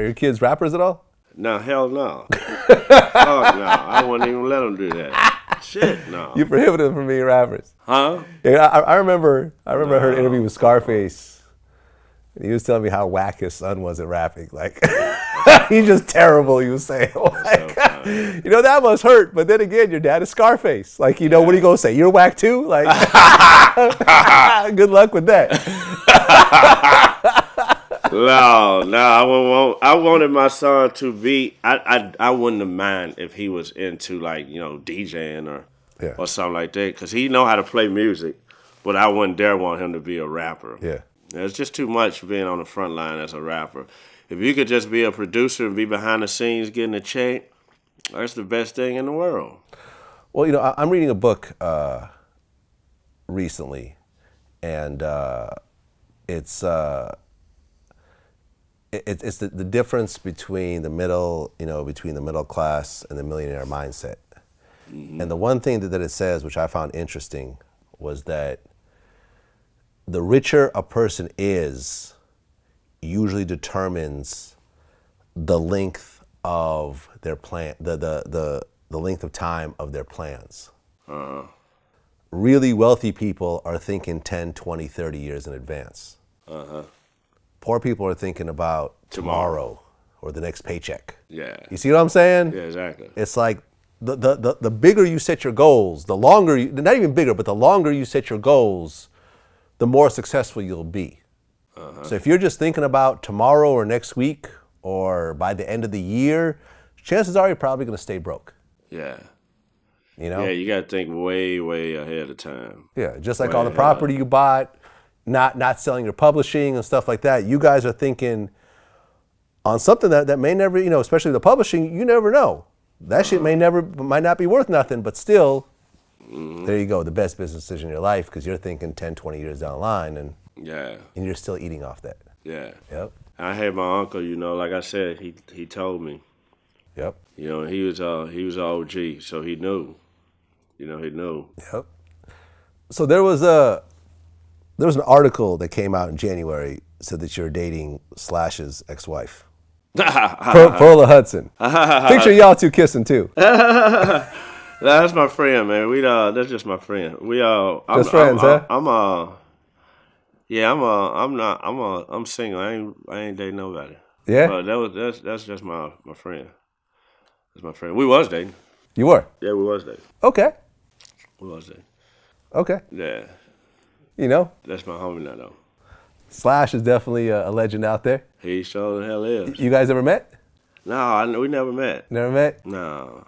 Are your kids rappers at all? No, hell no. Fuck no. I wouldn't even let them do that. Shit, no. You prohibited them from being rappers. Huh? Yeah, I remember I heard an interview with Scarface. And he was telling me how whack his son was at rapping. Like, he's just terrible, he was saying. Like, that must hurt. But then again, your dad is Scarface. Like, what are you going to say? You're whack too? Like, good luck with that. No, I wanted my son to be. I wouldn't have mind if he was into like DJing or something like that, because he know how to play music, but I wouldn't dare want him to be a rapper. Yeah, it's just too much being on the front line as a rapper. If you could just be a producer and be behind the scenes getting a check, that's the best thing in the world. Well, I'm reading a book recently, and it's the difference between the middle class and the millionaire mindset. Mm-hmm. And the one thing that it says, which I found interesting, was that the richer a person is usually determines the length of their plan, the length of time of their plans. Uh-huh. Really wealthy people are thinking 10, 20, 30 years in advance. Uh-huh. Poor people are thinking about tomorrow or the next paycheck. Yeah. You see what I'm saying? Yeah, exactly. It's like the bigger you set your goals, the longer not even bigger, but the longer you set your goals, the more successful you'll be. Uh-huh. So if you're just thinking about tomorrow or next week or by the end of the year, chances are you're probably going to stay broke. Yeah. Yeah, you got to think way, way ahead of time. Yeah, just like all the property you bought, not selling your publishing and stuff like that. You guys are thinking on something that may never, especially the publishing, you never know. That shit might not be worth nothing, but still, there you go, the best business decision in your life, because you're thinking 10, 20 years down the line, and you're still eating off that. Yeah. Yep. I had my uncle, like I said, he told me. Yep. He was an OG, so he knew. He knew. Yep. So there was an article that came out in January, said that you're dating Slash's ex-wife, Perla Hudson. Picture y'all two kissing too. That's my friend, man. That's just my friend. I'm friends, huh? I'm single. I ain't dating nobody. Yeah. But that's just my friend. That's my friend. We was dating. You were? Yeah, we was dating. Okay. We was dating. Okay. Yeah. That's my homie now, though. Slash is definitely a legend out there. He sure the hell is. You guys ever met? No, we never met. Never met? No.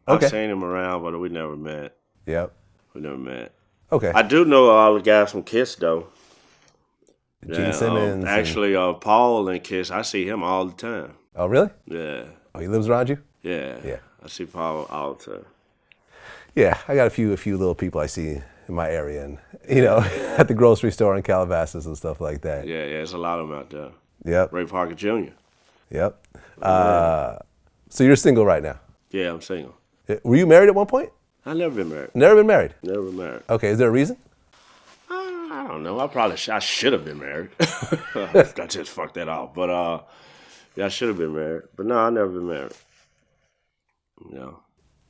Okay. I've seen him around, but we never met. Yep. We never met. Okay. I do know all the guys from Kiss, though. Gene Simmons. Actually, Paul and Kiss, I see him all the time. Oh, really? Yeah. Oh, he lives around you? Yeah. Yeah. I see Paul all the time. Yeah, I got a few little people I see in my area, and at the grocery store in Calabasas and stuff like that. Yeah, there's a lot of them out there. Yep. Ray Parker Jr. Yep. So you're single right now? Yeah, I'm single. Were you married at one point? I've never been married. Never been married? Never been married. Okay, is there a reason? I don't know. I should have been married. I just fucked that off. But I should have been married. But no, I've never been married. No.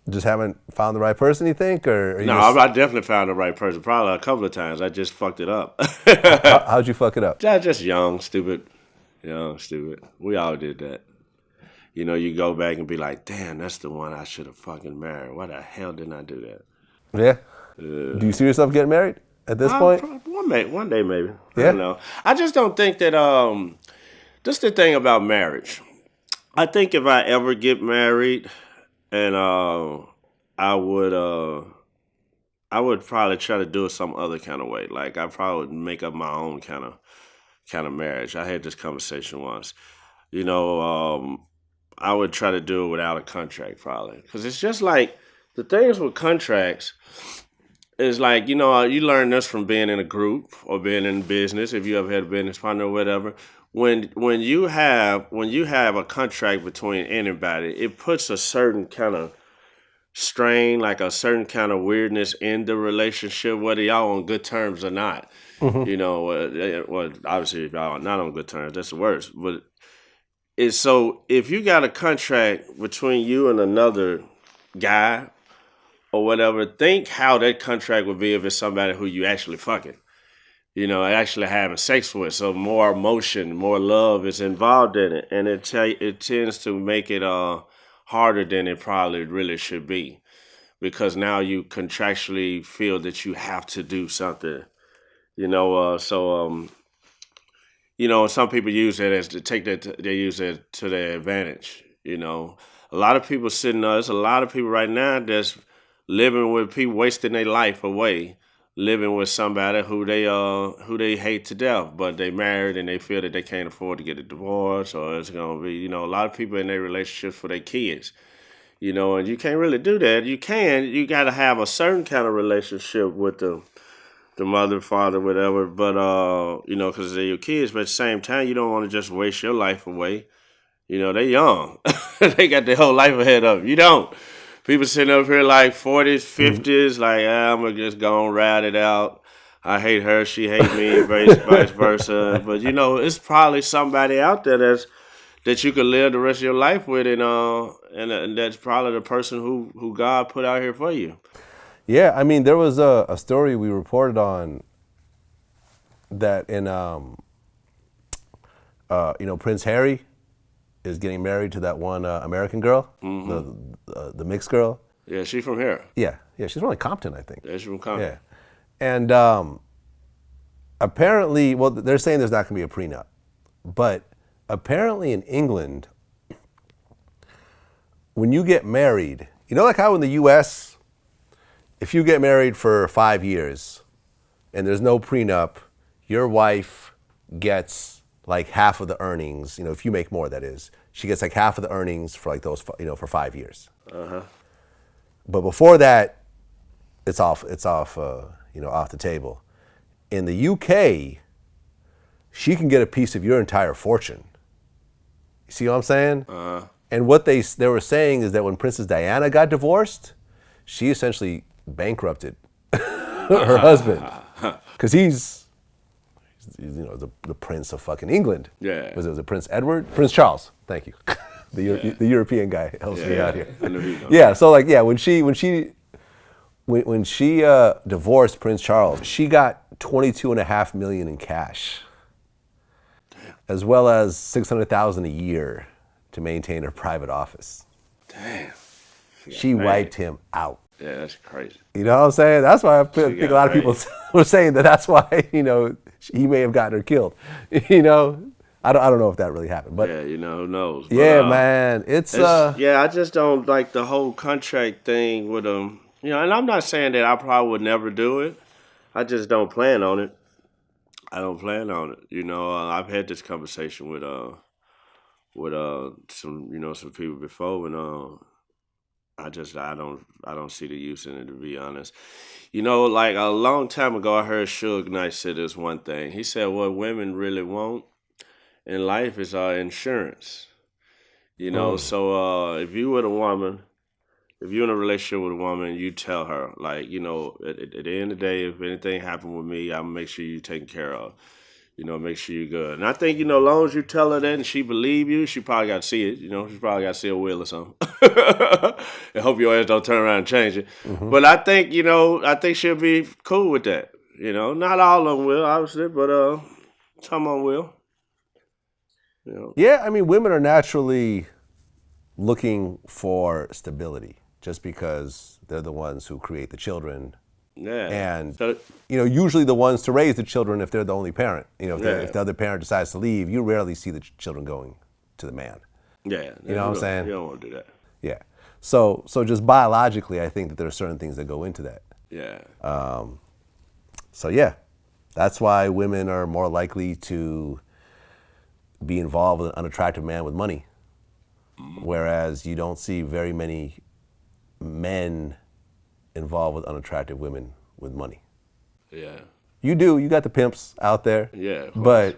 Just haven't found the right person, you think? Or no, I definitely found the right person. Probably a couple of times. I just fucked it up. How'd you fuck it up? Just young, stupid. Young, stupid. We all did that. You go back and be like, damn, that's the one I should have fucking married. Why the hell didn't I do that? Yeah? Do you see yourself getting married at this point? One day maybe. Yeah? I don't know. I just don't think that, this is the thing about marriage. I think if I ever get married, and I would probably try to do it some other kind of way. Like I probably would make up my own kind of marriage. I had this conversation once. I would try to do it without a contract probably, because it's just like the things with contracts is like you learn this from being in a group or being in business. If you ever had a business partner or whatever. When you have a contract between anybody, it puts a certain kind of strain, like a certain kind of weirdness in the relationship, whether y'all on good terms or not. Mm-hmm. Well, obviously if y'all are not on good terms, that's the worst. But is so if you got a contract between you and another guy or whatever, think how that contract would be if it's somebody who you actually fucking, actually having sex with. So more emotion, more love is involved in it, and it tends to make it harder than it probably really should be, because now you contractually feel that you have to do something, some people use that as they use it to their advantage. A lot of people there's a lot of people right now that's living with people, wasting their life away, living with somebody who they hate to death, but they married and they feel that they can't afford to get a divorce, or it's gonna be, a lot of people in their relationships for their kids, and you can't really do that. You got to have a certain kind of relationship with the mother, father, whatever, but because they're your kids. But at the same time, you don't want to just waste your life away. They're young. They got their whole life ahead of them. You don't. People sitting up here like 40s, 50s, like, I'm going to just go and ride it out. I hate her, she hate me, vice versa. But, it's probably somebody out there that you could live the rest of your life with, and that's probably the person who God put out here for you. Yeah, I mean, there was a story we reported on that in, Prince Harry is getting married to that one American girl, the mixed girl. Yeah, she's from here. Yeah, she's from like Compton, I think. Yeah, she's from Compton. Yeah, and apparently, well, they're saying there's not going to be a prenup, but apparently in England, when you get married, like how in the U.S., if you get married for 5 years and there's no prenup, your wife gets like half of the earnings. If you make more, that is, she gets like half of the earnings for like those, for 5 years. But before that, it's off the table. In the UK, she can get a piece of your entire fortune. You see what I'm saying? And what they were saying is that when Princess Diana got divorced, she essentially bankrupted her husband, because he's the Prince of fucking England. Yeah. Was it Prince Edward? Prince Charles. Thank you. The European guy helps me out here. Yeah. So like, when she divorced Prince Charles, she got $22.5 million in cash, as well as $600,000 a year to maintain her private office. Damn. She wiped him out. Yeah, that's crazy. You know what I'm saying? That's why I think a lot of people were saying that's why, he may have gotten her killed. I don't know if that really happened, but yeah, who knows? But, yeah, man, it's I just don't like the whole contract thing with them. And I'm not saying that I probably would never do it. I just don't plan on it. I don't plan on it. I've had this conversation with some people before, and I don't see the use in it, to be honest. Like a long time ago, I heard Suge Knight say this one thing. He said, what women really want in life is insurance. So if you with a woman, if you're in a relationship with a woman, you tell her, like, at the end of the day, if anything happened with me, I'm gonna make sure you're taken care of. Make sure you're good. And I think, as long as you tell her that and she believe you, she probably got to see it. She probably got to see a will or something. And hope your ass don't turn around and change it. But I think, she'll be cool with that. Not all of them will, obviously, but some of them will. Yeah, I mean, women are naturally looking for stability just because they're the ones who create the children. Yeah. And, usually the ones to raise the children if they're the only parent. If the other parent decides to leave, you rarely see the children going to the man. Yeah. You know what I'm saying? You don't want to do that. Yeah. So just biologically, I think that there are certain things that go into that. Yeah. So yeah, that's why women are more likely to be involved with an unattractive man with money. Whereas you don't see very many men involved with unattractive women with money. Yeah. You do. You got the pimps out there. Yeah, of course.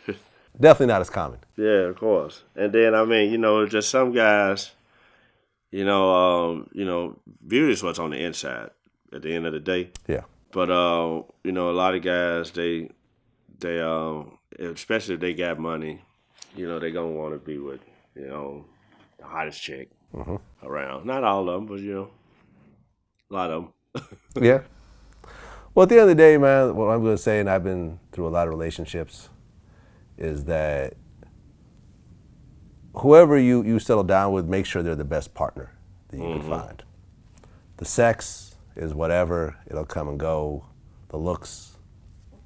But definitely not as common. Yeah, of course. And then, just some guys, beauty is what's on the inside at the end of the day. Yeah. But, a lot of guys, they especially if they got money, you know, they're gonna want to be with, you know, the hottest chick around. Not all of them, but you know, a lot of them. Yeah. Well, at the end of the day, man, what I'm going to say, and I've been through a lot of relationships, is that whoever you settle down with, make sure they're the best partner that you can find. The sex is whatever, it'll come and go. The looks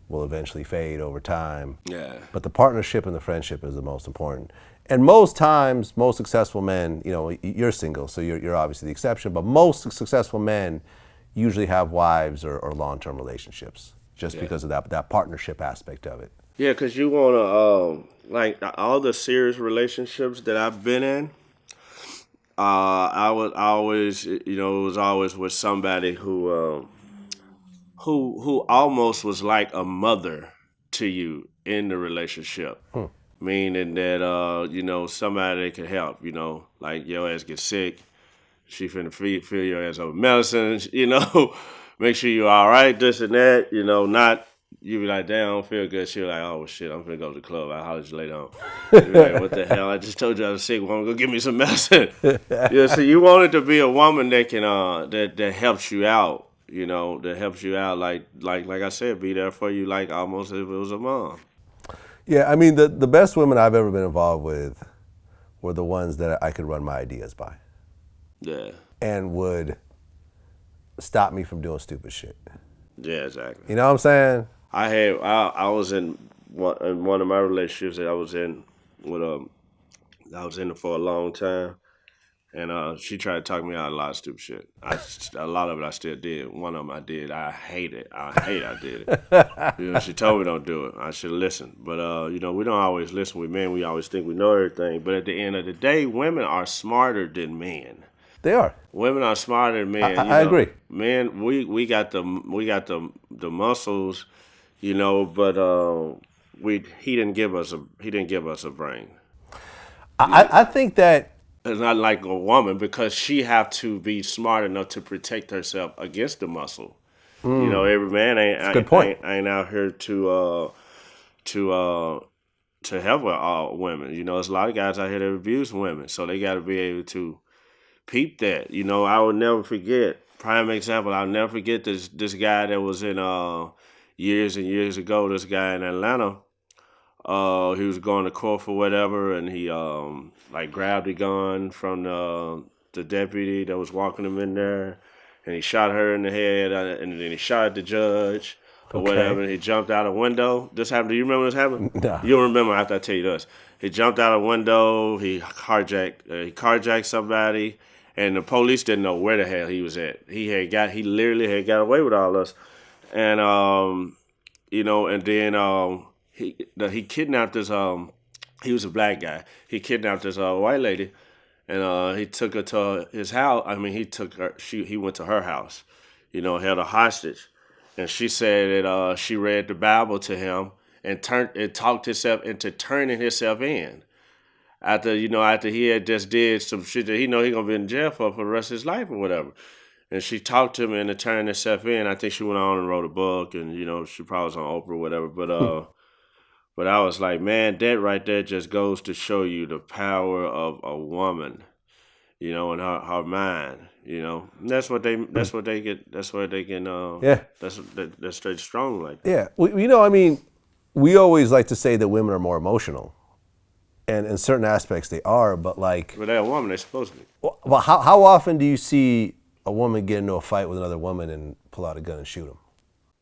will eventually fade over time. Yeah. But the partnership and the friendship is the most important. And most times, most successful men, you know, you're single, so you're obviously the exception, but most successful men usually have wives or long-term relationships just because of that partnership aspect of it. Yeah, because you want to, like, all the serious relationships that I've been in, I was always, you know, it was always with somebody who almost was like a mother to you in the relationship. Meaning that, you know, somebody that could help, you know, like your ass get sick, she finna fill your ass up with medicine, you know, make sure you're all right, this and that, you know, not, you be like, damn, I don't feel good. She be like, oh, well, shit, I'm finna go to the club. I'll holler at you later on. You be like, what the hell? I just told you I was sick. Well, go give me some medicine. Yeah, so you want it to be a woman that can, that helps you out, you know, that helps you out, like I said, be there for you like almost if it was a mom. Yeah, I mean, the best women I've ever been involved with were the ones that I could run my ideas by. Yeah. And would stop me from doing stupid shit. Yeah, exactly. You know what I'm saying? I was in one of my relationships that I was in with I was in it for a long time, and she tried to talk me out of a lot of stupid shit. A lot of it I still did. One of them I did. I hate it. I did it. You know, she told me don't do it. I should listen. But you know, we don't always listen with men. We always think we know everything. But at the end of the day, women are smarter than men. They are. Women are smarter than men. I agree. Men, we got the muscles, you know, but he didn't give us a brain. I think that it's not like a woman because she have to be smart enough to protect herself against the muscle. You know, every man ain't out here to help all women. You know, there's a lot of guys out here that abuse women, so they got to be able to peep that. You know, I will never forget. Prime example, I'll never forget this guy that was in years and years ago. This guy in Atlanta. He was going to court for whatever, and he like grabbed a gun from the deputy that was walking him in there, and he shot her in the head, and then he shot at the judge or whatever. And he jumped out a window. This happened. Do you remember this happened? No. You'll remember after I tell you this. He jumped out a window. He carjacked somebody, and the police didn't know where the hell he was at. He literally had got away with all this, and you know, and then he kidnapped this. He was a black guy. He kidnapped this white lady, and he took her to his house. I mean, he took her. He went to her house, you know, held her hostage, and she said that she read the Bible to him and talked himself into turning himself in. After he had just did some shit that he know he gonna be in jail for the rest of his life or whatever. And she talked to him into turning herself in. I think she went on and wrote a book, and you know she probably was on Oprah or whatever. But I was like, man, that right there just goes to show you the power of a woman, you know, and her mind, you know. And that's what they get. That's where they can. That's straight strong like that. Yeah, you know, I mean, we always like to say that women are more emotional, and in certain aspects they are, but like. But they're a woman. They're supposed to be. Well, how often do you see a woman get into a fight with another woman and pull out a gun and shoot them?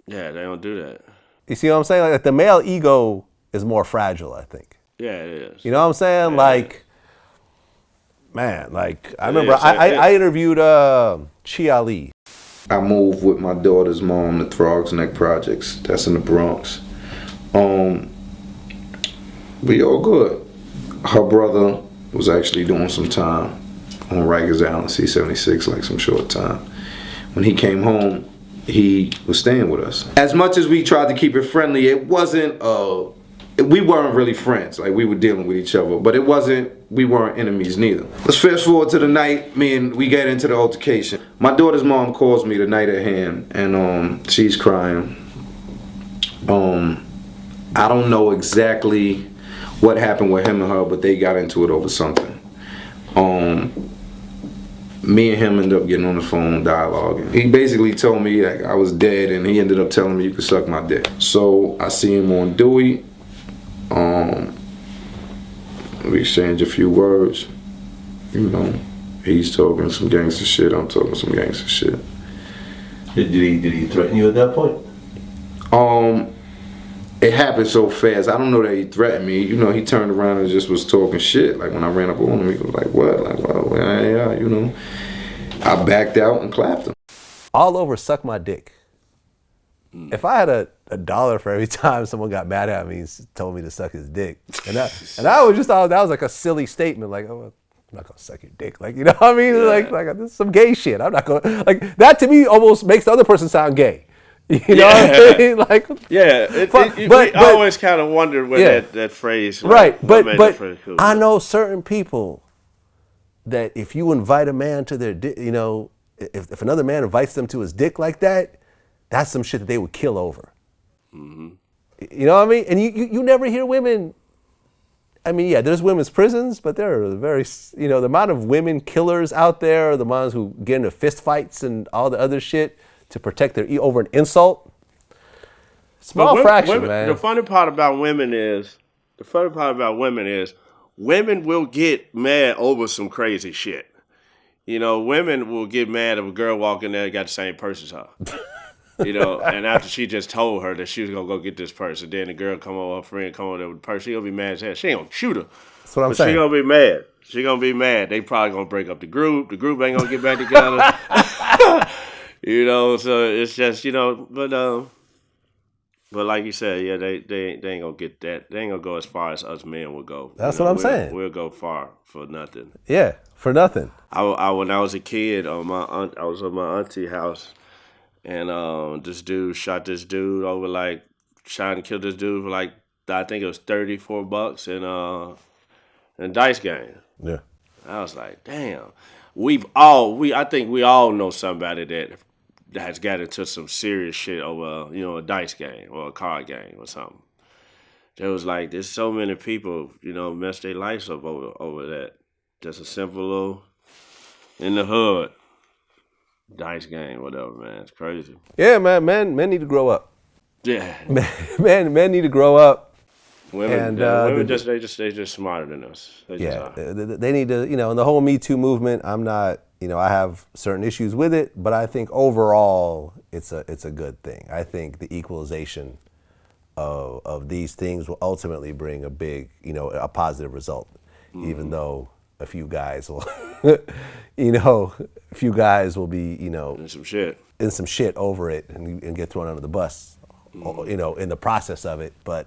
Yeah, they don't do that. You see what I'm saying? Like the male ego is more fragile, I think. Yeah, it is. You know what I'm saying? Yeah. Like, man, like I remember I interviewed Chi Ali. I moved with my daughter's mom to Throgs Neck Projects. That's in the Bronx. We all good. Her brother was actually doing some time on Rikers Island, C-76, like some short time. When he came home, he was staying with us. As much as we tried to keep it friendly, it wasn't, we weren't really friends. Like, we were dealing with each other, but we weren't enemies neither. Let's fast forward to the night, we get into the altercation. My daughter's mom calls me the night at hand, and she's crying. I don't know exactly what happened with him and her, but they got into it over something. Me and him ended up getting on the phone dialoguing. He basically told me like I was dead, and he ended up telling me you could suck my dick. So I see him on Dewey. We exchanged a few words. You know, he's talking some gangster shit. I'm talking some gangster shit. Did he threaten you at that point? It happened so fast. I don't know that he threatened me. You know, he turned around and just was talking shit. Like when I ran up on him, he was like, "What?" Like, "Well, yeah, you know." I backed out and clapped him. All over suck my dick. If I had a dollar for every time someone got mad at me and told me to suck his dick, and I was just thought that was like a silly statement, like, "Oh, I'm not gonna suck your dick," like, you know what I mean? Like this is some gay shit. I'm not gonna, like, that to me almost makes the other person sound gay. You know what I mean? Like, I always kind of wondered where that phrase, right? But cool. I know certain people that if you invite a man to their dick, you know, if another man invites them to his dick like that, that's some shit that they would kill over. Mm-hmm. You know what I mean? And you never hear women. I mean, yeah, there's women's prisons, but there are very, you know, the amount of women killers out there, the ones who get into fist fights and all the other shit to protect their over an insult. Small fraction, man. The funny part about women is, women will get mad over some crazy shit. You know, women will get mad if a girl walk in there and got the same purse as her. You know, and after she just told her that she was gonna go get this purse, and then the girl come over, her friend come over there with the purse, she gonna be mad as hell. She ain't gonna shoot her. That's what I'm saying. She gonna be mad. She gonna be mad. They probably gonna break up the group. The group ain't gonna get back together. You know, so it's just, you know, but like you said, yeah, they ain't gonna get that. They ain't gonna go as far as us men will go. That's what I'm saying. We'll go far for nothing. Yeah, for nothing. I when I was a kid, I was at my auntie house, and this dude shot this dude over, shot and killed this dude for I think it was $34 in dice game. Yeah. I was like, damn. I think we all know somebody that has got into some serious shit over, you know, a dice game or a card game or something. There was there's so many people, you know, mess their lives up over that. Just a simple little in the hood dice game, whatever, man. It's crazy. Yeah, man. Men need to grow up. Yeah. Men need to grow up. Women, women they just smarter than us. They need to, you know, and the whole Me Too movement, I'm not, you know, I have certain issues with it, but I think overall it's a good thing. I think the equalization of these things will ultimately bring a big, you know, a positive result, even though a few guys will, you know, be, you know, in some shit over it and get thrown under the bus, you know, in the process of it. But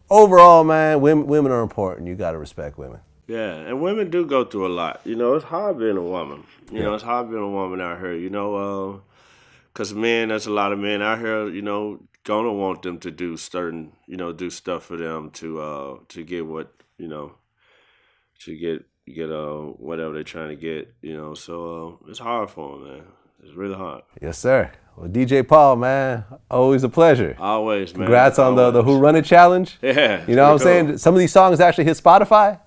overall, man, women are important. You got to respect women. Yeah, and women do go through a lot. You know, it's hard being a woman. You know, it's hard being a woman out here, you know, because there's a lot of men out here, you know, gonna want them to do certain, you know, do stuff for them to get what, you know, to get whatever they're trying to get, you know. So it's hard for them, man. It's really hard. Yes, sir. Well, DJ Paul, man, always a pleasure. Always, man. Congrats on the Who Run It challenge. Yeah. You know what I'm saying? Some of these songs actually hit Spotify.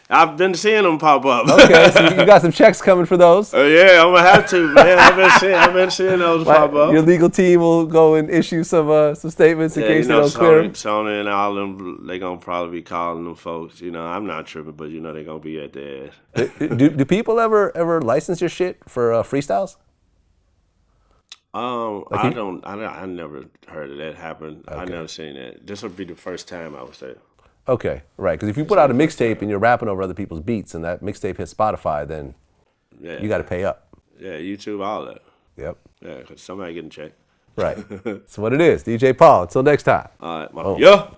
I've been seeing them pop up. Okay, so you got some checks coming for those. Yeah, I'm gonna have to, man. I've been seeing those pop up. Your legal team will go and issue some statements in case they don't clear them. Sony and all them, they gonna probably be calling them folks. You know, I'm not tripping, but you know they gonna be at their ass. Do people ever license your shit for freestyles? I never heard of that happen. Okay. I never seen that. This would be the first time I would say. Okay, right. Because if you put out a mixtape and you're rapping over other people's beats and that mixtape hits Spotify, then you got to pay up. Yeah, YouTube, all that. Yep. Yeah, because somebody getting checked. Right. That's what it is. DJ Paul. Until next time. All right. Yeah.